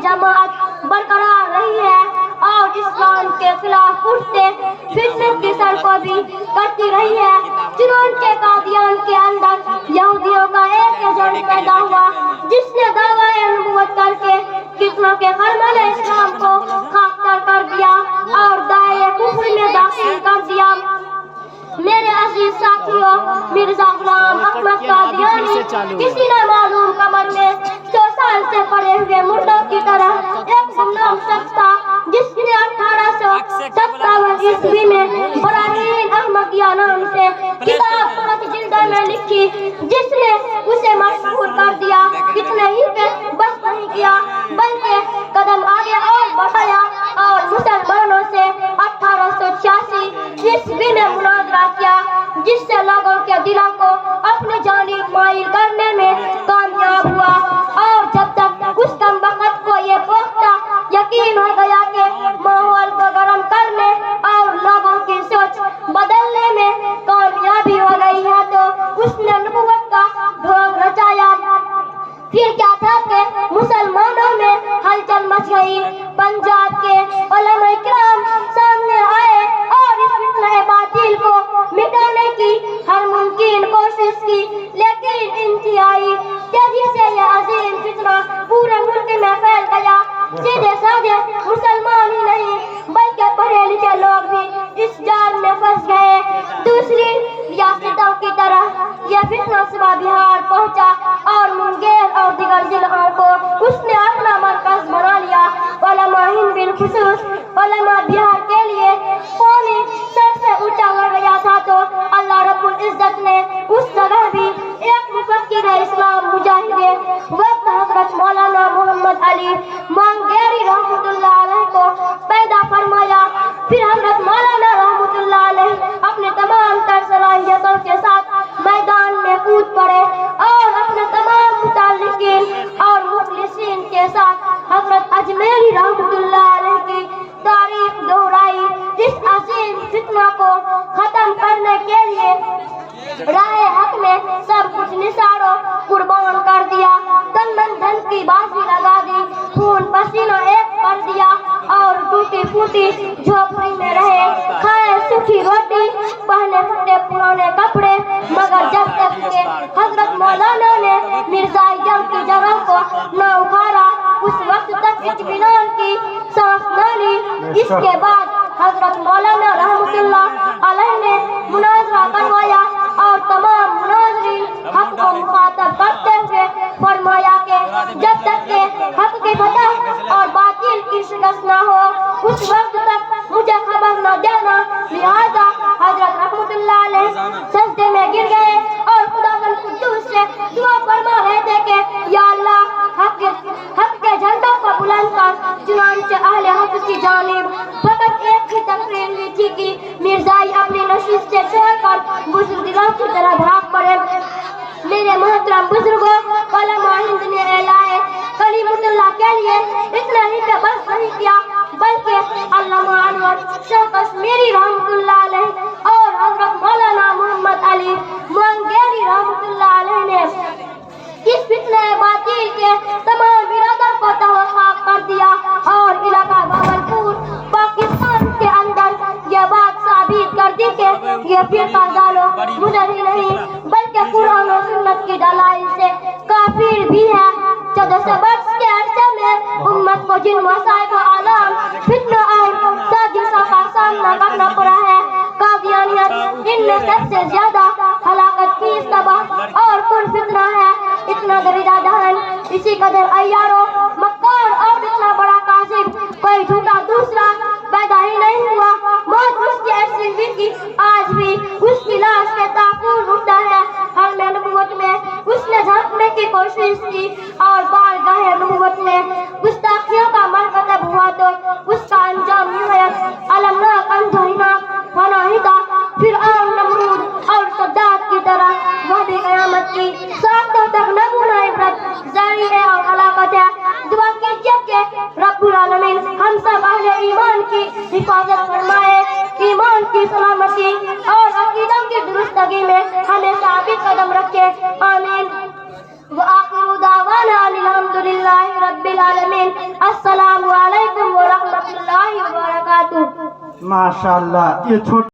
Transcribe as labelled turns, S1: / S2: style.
S1: जमात बरकरार रही है और इस्लाम के खिलाफ उठते फितनत की सर भी करती रही है। चुनांचे कादियान के अंदर यहूदियों का एक एजेंट पैदा हुआ जिसने दावा-ए नबूवत करके किस्मों के फरमान इस्लाम को खाक कर दिया और दाए कुफ्र में दाखिल कर दिया। मेरे अजीज साथियों, मिर्जा गुलाम अहमद कादियानी किसी न मालूम कमर में 100 साल से पड़े हुए मुर्दों की तरह एक गुमनाम शख्स था जिसने 1857 ईस्वी में इब्राहिम अहमदिया नाम से किताब 5 जिल्दों में लिखी जिसने उसे मशहूर कर दिया। इतने ही पे बस नहीं किया बल्कि कदम आगे और बढ़ाया और मुसलमानों से 1886 ईस्वी में मुनाजरा किया जिससे लोगों के दिलों को अपनी जानिब माइल करने में कामयाब हुआ। और जब तक उस कमबख्त को ये पुख्ता यकीन हो गया कि माहौल को गर्म करने और लोगों की सोच बदलने में कामयाबी हो गई है तो उसने नबूवत का ढोंग रचाया। फिर क्या था कि मुसलमानों में हलचल मच गई। पंजाब के उलमा इकराम सामने आए और इस फितने बातिल को मिटाने की हर मुमकिन कोशिश की, लेकिन इंतहाई तेजी से यह अजीम फितना पूरे मुल्क में फैल गया। सीधे साधे मुसलमान ही नहीं बल्कि पढ़े लिखे लोग भी इस जाल में फंस गए। दूसरी रियासतों की तरह यह फितना सुबह बिहार पहुंचा और मुंगेर और दीगर जिलों को उसने अपना मरकज बना लिया। उलमा हिंद बिलखुसूस उलमा बिहार के लिए पानी सर से ऊंचा हो गया था तो अल्लाह रब्बुल इज्जत ने उस जगह भी एक मुफक्किर इस्लाम मुजाहिदे वक्त हजरत मौलाना मोहम्मद अली मुंगेरी रहमतुल्लाह अलैह को पैदा फरमाया। फिर हजरत मौलाना रहमतुल्लाह अलैह अपने तमाम तर सलाहियतों के साथ मैदान में कूद पड़े और अपने तमाम मुताल्लिकीन और मुखलिसीन के साथ हजरत अजमेरी रहमतुल्लाह अलैह की तारीख दोहराई। इस अजीम फितना को खत्म करने के लिए राहे हक में सब कुछ निसारो कुर्बान कर दिया, तन मन धन की बाजी लगा दी, खून पसीना एक कर दिया और टूटी फूटी झोपड़ी में रहे, खाए सूखी रोटी, पहने फटे पुराने कपड़े, मगर जब तक के हजरत मौलाना ने मिर्जाइयम की जगह को न उखाड़ा उस वक्त तक इत्मीनान की सांस न ली। इसके बाद हजरत मौलाना रहमतुल्लाह अलैह ने मुनाजरा करवाया और तमाम मुनाजरीन हक को मुखातब करते हुए फरमाया कि जब तक के हक की फतह और बातिल की शिकस्त न हो उस वक्त तक मुझे खबर न देना। लिहाजा हजरत रहमतुल्लाह अलैह सजदे में गिर गए और खुदावंद कुद्दूस से दुआ फरमा रहे थे कि या अल्लाह हक के झंडों को बुलंद कर। चुनांचे अहले हक की जानिब फकत एक ही तकरीर हुई थी कि मिर्जाई अपनी नशिस्त से छोड़कर बुजुर्गों की तरह भाग पड़े। मेरे मोहतरम बुजुर्गों, उलमा हिंद ने एलाए कलीमुल्लाह के लिए इतना ही पे बस नहीं किया बल्कि अल्लामा अनवर शाह कश्मीरी रहमतुल्लाह अलैह और हजरत मौलाना मोहम्मद अली मुंगेरी रहमतुल्लाह अलैह ने इस फितने बातिल के तमाम इरादों को तहस कर दिया और इलाका भावलपुर पाकिस्तान के अंदर यह बात साबित कर दी कि यह फिरका जालो मुजर ही नहीं बल्कि कुरान और सुन्नत की दलाइल से काफिर भी है। 1400 वर्ष के अरसे में उम्मत को जिन मसाइब व आलाम फितना और साजिशों का सामना करना पड़ा है, कादियानियत इनमें सबसे ज्यादा हलाकत की सबब और कुल फितना है। इतना दरिदा दहन, इसी कदर अय्यारो मक्कार और इतना बड़ा कासिब कोई झूठा दूसरा पैदा ही नहीं हुआ। मौत उसकी ऐसी हुई कि आज भी उसकी लाश के ताकुन उठता है। हर में नबूवत में उसने झांकने की कोशिश की और बारगाह नबूवत में गुस्ताखियों का मरतब हुआ तो उसका अंजाम निहायत अलमनाक अंजहिनाक फनाहिदा फिरऔन नमरूद और सद्दात की तरह वह भी क़यामत की सातों तक नमूना इबरत ज़रिए और हलाकत है। दुआ कीजिए कि रब्बुल आलमीन हम सब अहले ईमान की हिफाजत फरमाए, ईमान की सलामती और अकीदों की दुरुस्तगी में हमें साबित कदम रखे। आमीन। व आखिरु दावाना अनिल हम्दुलिल्लाहि रब्बिल العالمین. السلام علیکم ورحمۃ اللہ وبرکاتہ.
S2: ماشاءاللہ. یہ چھوٹی